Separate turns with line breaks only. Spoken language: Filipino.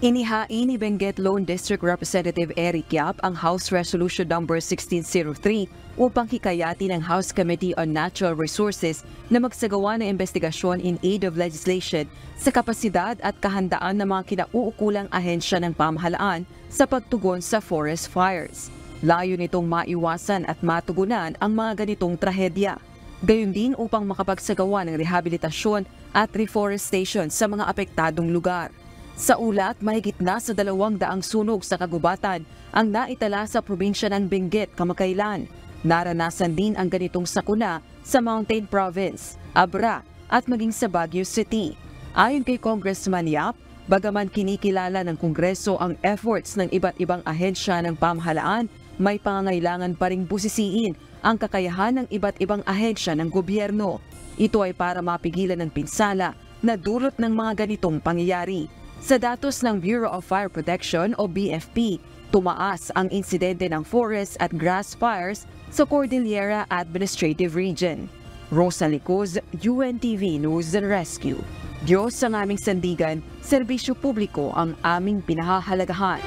Inihain ni Benguet Lone District Representative Eric Yap ang House Resolution No. 1603 upang hikayatin ang House Committee on Natural Resources na magsagawa ng investigasyon in aid of legislation sa kapasidad at kahandaan ng mga kinauukulang ahensya ng pamahalaan sa pagtugon sa forest fires. Layo nitong maiwasan at matugunan ang mga ganitong trahedya. Gayon din upang makapagsagawa ng rehabilitasyon at reforestation sa mga apektadong lugar. Sa ulat, mahigit na sa 200 sunog sa kagubatan ang naitala sa probinsya ng Benguet kamakailan. Naranasan din ang ganitong sakuna sa Mountain Province, Abra at maging sa Baguio City. Ayon kay Congressman Yap, bagaman kinikilala ng Kongreso ang efforts ng iba't ibang ahensya ng pamahalaan, may pangangailangan pa ring busisiin ang kakayahan ng iba't ibang ahensya ng gobyerno. Ito ay para mapigilan ng pinsala na dulot ng mga ganitong pangyayari. Sa datos ng Bureau of Fire Protection o BFP, tumaas ang insidente ng forest at grass fires sa Cordillera Administrative Region. Rosa Licuz, UNTV News and Rescue. Diyos ang aming sandigan, serbisyo publiko ang aming pinahahalagahan.